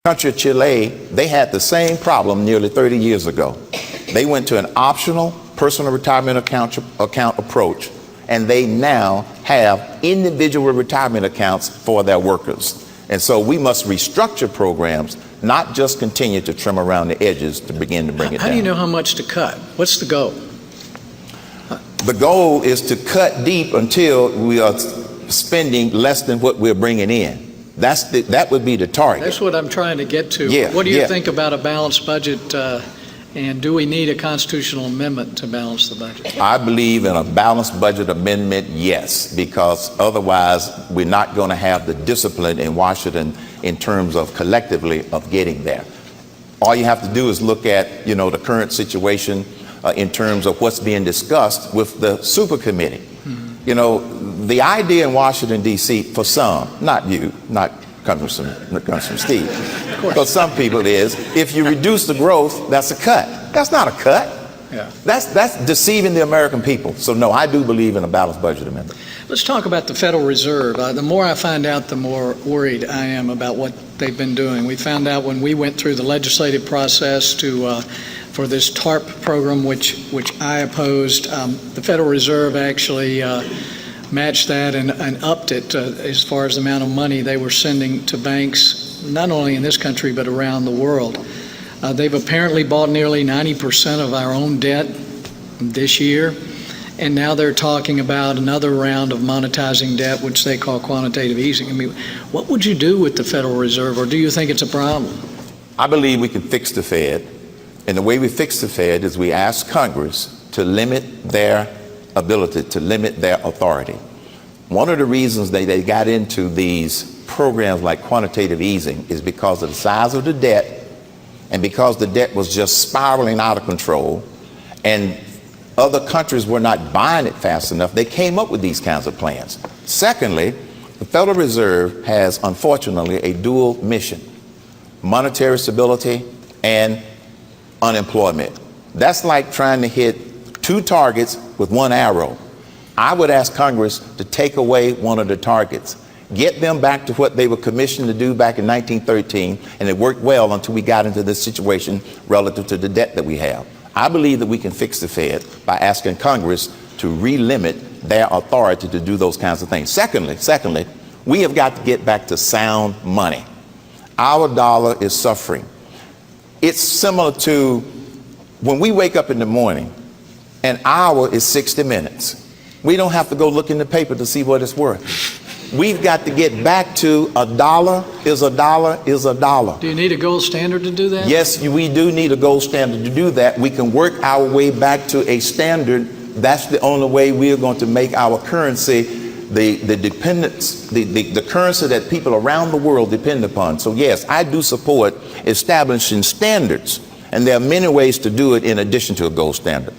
country of Chile, they had the same problem nearly 30 years ago. They went to an optional personal retirement account approach, and they now have individual retirement accounts for their workers. And so we must restructure programs, not just continue to trim around the edges to begin to bring it down. How do you know how much to cut? What's the goal? The goal is to cut deep until we are spending less than what we're bringing in. That would be the target. That's what I'm trying to get to. Yeah, what do you think about a balanced budget, and do we need a constitutional amendment to balance the budget? I believe in a balanced budget amendment, yes, because otherwise we're not going to have the discipline in Washington in terms of collectively of getting there. All you have to do is look at, the current situation in terms of what's being discussed with the super committee. The idea in Washington, D.C., for some, not you, not Congressman Steve, but some people is, if you reduce the growth, that's a cut. That's not a cut. Yeah. That's deceiving the American people. So no, I do believe in a balanced budget amendment. Let's talk about the Federal Reserve. The more I find out, the more worried I am about what they've been doing. We found out when we went through the legislative process for this TARP program, which I opposed, the Federal Reserve actually matched that and upped it as far as the amount of money they were sending to banks, not only in this country but around the world. They've apparently bought nearly 90% of our own debt this year, and now they're talking about another round of monetizing debt, which they call quantitative easing. I mean, what would you do with the Federal Reserve, or do you think it's a problem? I believe we can fix the Fed, and the way we fix the Fed is we ask Congress to limit their ability, to limit their authority. One of the reasons they got into these programs like quantitative easing is because of the size of the debt, and because the debt was just spiraling out of control, and other countries were not buying it fast enough. They came up with these kinds of plans. Secondly, the Federal Reserve has, unfortunately, a dual mission: monetary stability and unemployment. That's like trying to hit two targets with one arrow. I would ask Congress to take away one of the targets, get them back to what they were commissioned to do back in 1913, and it worked well until we got into this situation relative to the debt that we have. I believe that we can fix the Fed by asking Congress to relimit their authority to do those kinds of things. Secondly, we have got to get back to sound money. Our dollar is suffering. It's similar to when we wake up in the morning, an hour is 60 minutes. We don't have to go look in the paper to see what it's worth. We've got to get back to a dollar is a dollar is a dollar. Do you need a gold standard to do that? Yes, we do need a gold standard to do that. We can work our way back to a standard. That's the only way we are going to make our currency the dependence, the currency that people around the world depend upon. So yes, I do support establishing standards, and there are many ways to do it in addition to a gold standard.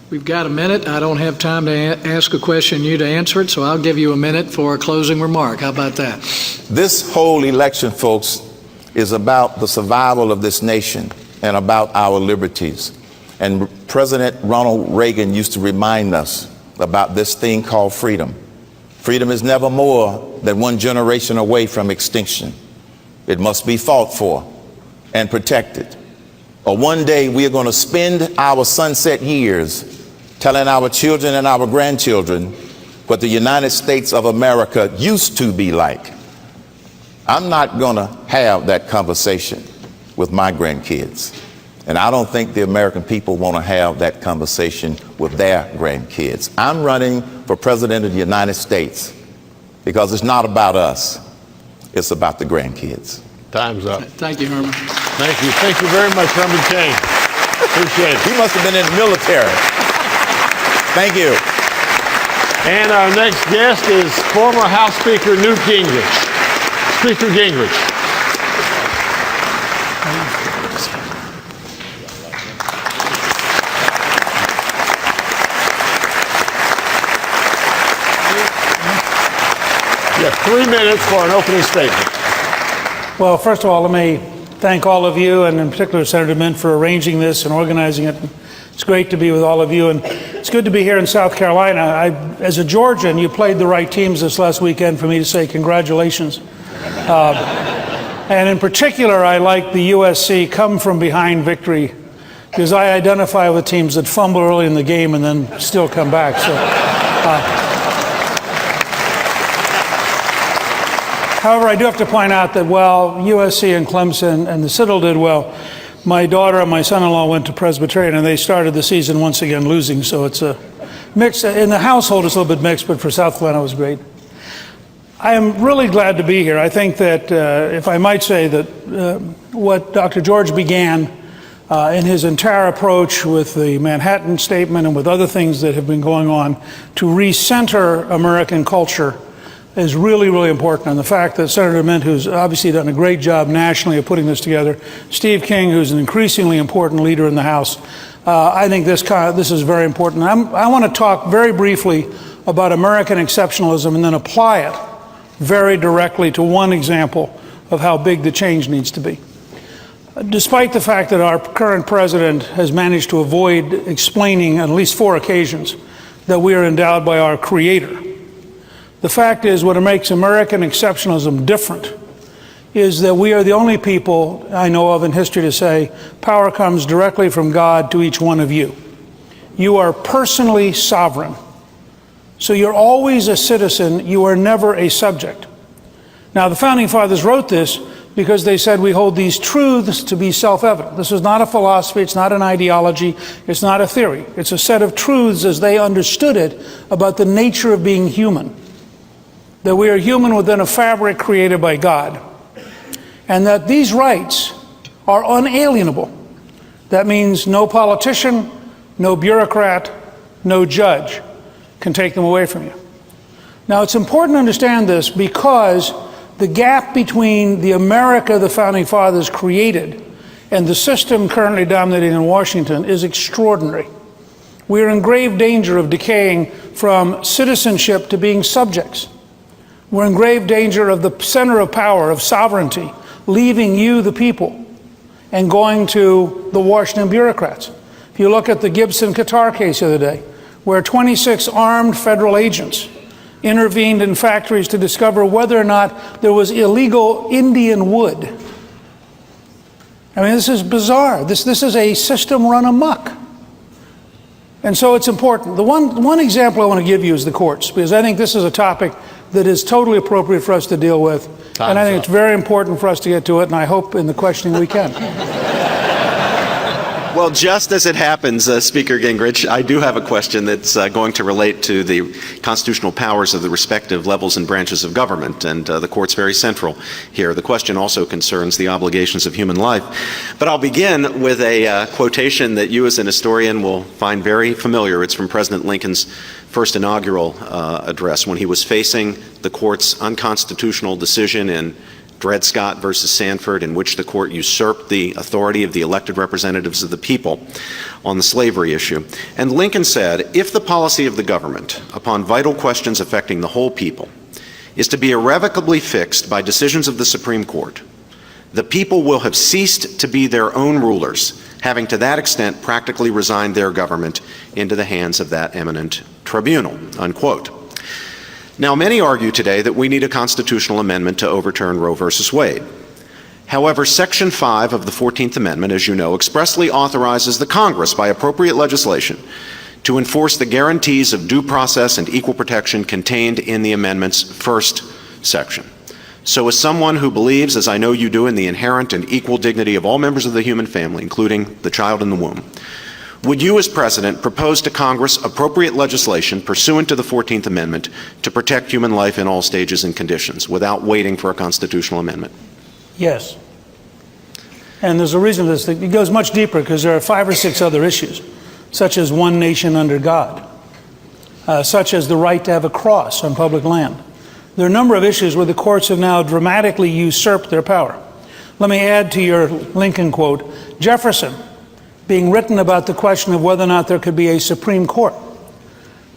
We've got a minute. I don't have time to ask a question, you to answer it, so I'll give you a minute for a closing remark. How about that? This whole election, folks, is about the survival of this nation and about our liberties. And President Ronald Reagan used to remind us about this thing called freedom. Freedom is never more than one generation away from extinction. It must be fought for and protected. Or one day we are going to spend our sunset years telling our children and our grandchildren what the United States of America used to be like. I'm not going to have that conversation with my grandkids. And I don't think the American people want to have that conversation with their grandkids. I'm running for President of the United States because it's not about us. It's about the grandkids. Time's up. Thank you, Herman. Thank you. Thank you very much, Herman Cain. Appreciate it. He must have been in the military. Thank you. And our next guest is former House Speaker Newt Gingrich. Speaker Gingrich. You have 3 minutes for an opening statement. Well, first of all, let me thank all of you, and in particular Senator Mint, for arranging this and organizing it. It's great to be with all of you, and it's good to be here in South Carolina. As a Georgian, you played the right teams this last weekend for me to say congratulations. And in particular, I like the USC come from behind victory, because I identify with teams that fumble early in the game and then still come back. So, however, I do have to point out that while USC and Clemson and the Citadel did well, my daughter and my son-in-law went to Presbyterian, and they started the season once again losing. So it's a mix. In the household, it's a little bit mixed, but for South Carolina, it was great. I am really glad to be here. I think that, if I might say, that what Dr. George began in his entire approach with the Manhattan Statement and with other things that have been going on to recenter American culture is really, really important. And the fact that Senator Mint, who's obviously done a great job nationally of putting this together, Steve King, who's an increasingly important leader in the House, I think this is very important. I want to talk very briefly about American exceptionalism and then apply it very directly to one example of how big the change needs to be. Despite the fact that our current president has managed to avoid explaining on at least 4 occasions that we are endowed by our Creator, the fact is what makes American exceptionalism different is that we are the only people I know of in history to say power comes directly from God to each one of you. You are personally sovereign. So you're always a citizen, you are never a subject. Now, the Founding Fathers wrote this because they said we hold these truths to be self-evident. This is not a philosophy, it's not an ideology, it's not a theory. It's a set of truths as they understood it about the nature of being human. That we are human within a fabric created by God. And that these rights are unalienable. That means no politician, no bureaucrat, no judge can take them away from you. Now, it's important to understand this because the gap between the America the Founding Fathers created and the system currently dominating in Washington is extraordinary. We are in grave danger of decaying from citizenship to being subjects. We're in grave danger of the center of power, of sovereignty, leaving you, the people, and going to the Washington bureaucrats. If you look at the Gibson-Qatar case the other day, where 26 armed federal agents intervened in factories to discover whether or not there was illegal Indian wood. I mean, this is bizarre. This is a system run amok. And so it's important. The one example I want to give you is the courts, because I think this is a topic that is totally appropriate for us to deal with. And I think it's very important for us to get to it, and I hope in the questioning we can. Well, just as it happens, Speaker Gingrich, I do have a question that's going to relate to the constitutional powers of the respective levels and branches of government, and the court's very central here. The question also concerns the obligations of human life. But I'll begin with a quotation that you as an historian will find very familiar. It's from President Lincoln's first inaugural address when he was facing the court's unconstitutional decision in Dred Scott versus Sanford, in which the court usurped the authority of the elected representatives of the people on the slavery issue. And Lincoln said, if the policy of the government upon vital questions affecting the whole people is to be irrevocably fixed by decisions of the Supreme Court, the people will have ceased to be their own rulers, having to that extent practically resigned their government into the hands of that eminent tribunal, unquote. Now, many argue today that we need a constitutional amendment to overturn Roe versus Wade. However, Section 5 of the 14th Amendment, as you know, expressly authorizes the Congress, by appropriate legislation, to enforce the guarantees of due process and equal protection contained in the amendment's first section. So as someone who believes, as I know you do, in the inherent and equal dignity of all members of the human family, including the child in the womb, would you, as President, propose to Congress appropriate legislation pursuant to the 14th Amendment to protect human life in all stages and conditions without waiting for a constitutional amendment? Yes. And there's a reason for this. It goes much deeper because there are 5 or 6 other issues, such as one nation under God, such as the right to have a cross on public land. There are a number of issues where the courts have now dramatically usurped their power. Let me add to your Lincoln quote. Jefferson, being written about the question of whether or not there could be a Supreme Court,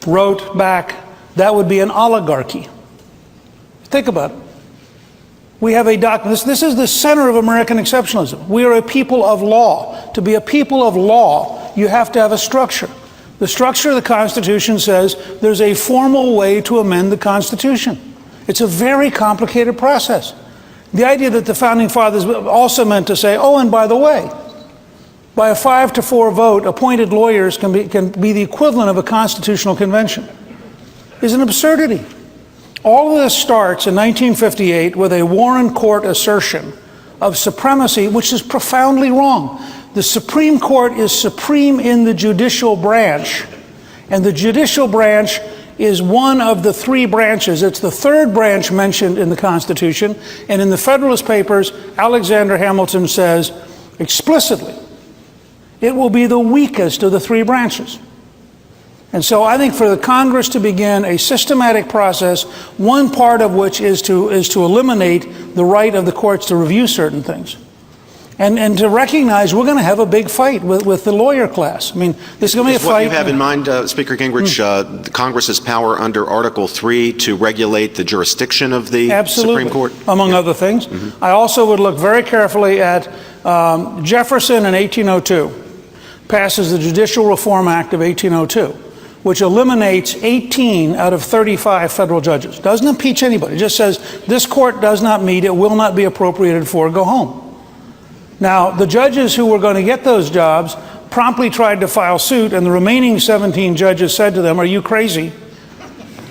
wrote back, that would be an oligarchy. Think about it. We have a document. This is the center of American exceptionalism. We are a people of law. To be a people of law, you have to have a structure. The structure of the Constitution says there's a formal way to amend the Constitution. It's a very complicated process. The idea that the Founding Fathers also meant to say, oh, and by the way, by a 5-4 vote, appointed lawyers can be the equivalent of a constitutional convention, is an absurdity. All of this starts in 1958 with a Warren Court assertion of supremacy, which is profoundly wrong. The Supreme Court is supreme in the judicial branch, and the judicial branch is one of the three branches. It's the third branch mentioned in the Constitution, and in the Federalist Papers, Alexander Hamilton says explicitly, it will be the weakest of the three branches. And so I think for the Congress to begin a systematic process, one part of which is to eliminate the right of the courts to review certain things. And to recognize we're going to have a big fight with the lawyer class. I mean, this is going to be a fight. What you have in mind, Speaker Gingrich, Congress's power under Article 3 to regulate the jurisdiction of the Supreme Court? Among other things. I also would look very carefully at Jefferson in 1802 passes the Judicial Reform Act of 1802, which eliminates 18 out of 35 federal judges. Doesn't impeach anybody. It just says this court does not meet, it will not be appropriated for, go home. Now, the judges who were going to get those jobs promptly tried to file suit, and the remaining 17 judges said to them, are you crazy?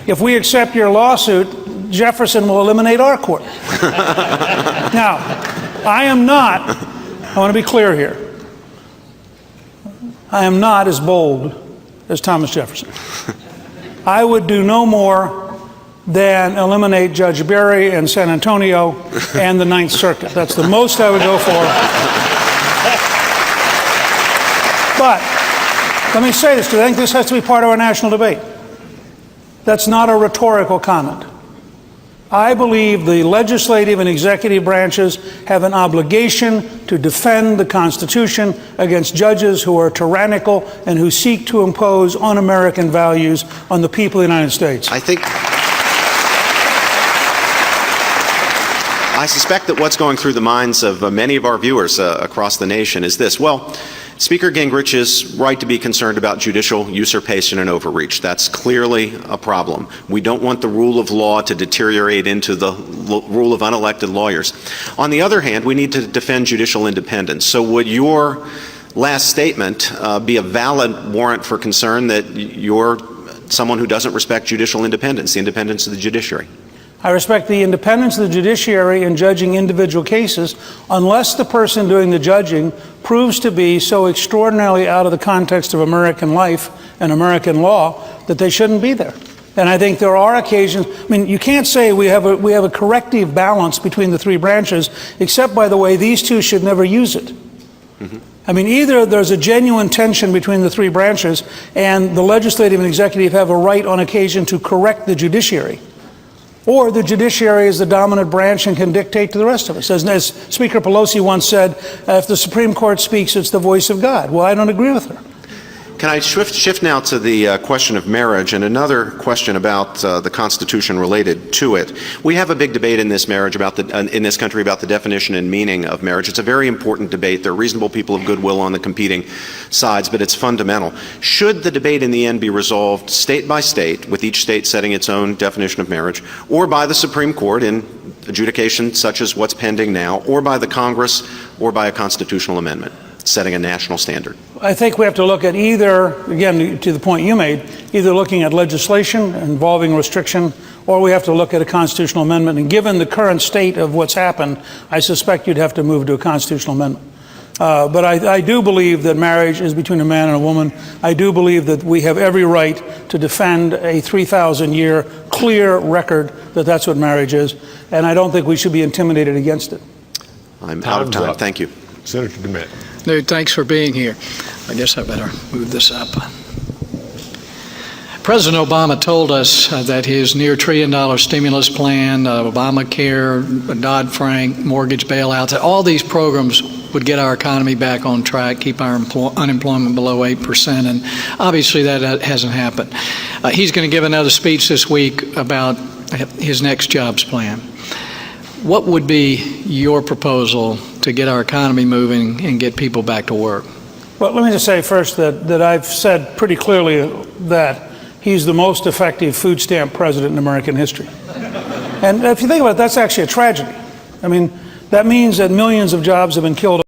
If we accept your lawsuit, Jefferson will eliminate our court. Now, I want to be clear here, I am not as bold as Thomas Jefferson. I would do no more than eliminate Judge Berry in San Antonio and the Ninth Circuit. That's the most I would go for. But let me say this, because I think this has to be part of our national debate. That's not a rhetorical comment. I believe the legislative and executive branches have an obligation to defend the Constitution against judges who are tyrannical and who seek to impose un-American values on the people of the United States. I suspect that what's going through the minds of many of our viewers across the nation is this. Well, Speaker Gingrich is right to be concerned about judicial usurpation and overreach. That's clearly a problem. We don't want the rule of law to deteriorate into the rule of unelected lawyers. On the other hand, we need to defend judicial independence. So would your last statement be a valid warrant for concern that you're someone who doesn't respect judicial independence, the independence of the judiciary? I respect the independence of the judiciary in judging individual cases unless the person doing the judging proves to be so extraordinarily out of the context of American life and American law that they shouldn't be there. And I think there are occasions, I mean, you can't say we have a corrective balance between the three branches, except, by the way, these two should never use it. I mean, either there's a genuine tension between the three branches and the legislative and executive have a right on occasion to correct the judiciary, or the judiciary is the dominant branch and can dictate to the rest of us. As Speaker Pelosi once said, if the Supreme Court speaks, it's the voice of God. Well, I don't agree with her. Can I shift now to the question of marriage and another question about the Constitution related to it? We have a big debate in this marriage in this country about the definition and meaning of marriage. It's a very important debate. There are reasonable people of goodwill on the competing sides, but it's fundamental. Should the debate in the end be resolved state by state, with each state setting its own definition of marriage, or by the Supreme Court in adjudication such as what's pending now, or by the Congress, or by a constitutional amendment setting a national standard? I think we have to look at either, again, to the point you made, either looking at legislation involving restriction, or we have to look at a constitutional amendment. And given the current state of what's happened, I suspect you'd have to move to a constitutional amendment. But I do believe that marriage is between a man and a woman. I do believe that we have every right to defend a 3,000-year clear record that that's what marriage is. And I don't think we should be intimidated against it. I'm out of time. Thank you. Senator DeMint. Dude, thanks for being here. I guess I better move this up. President Obama told us that his near $1 trillion stimulus plan, Obamacare, Dodd-Frank, mortgage bailouts, all these programs would get our economy back on track, keep our unemployment below 8%, and obviously that hasn't happened. He's going to give another speech this week about his next jobs plan. What would be your proposal to get our economy moving and get people back to work? Well, let me just say first that I've said pretty clearly that he's the most effective food stamp president in American history. And if you think about it, that's actually a tragedy. I mean, that means that millions of jobs have been killed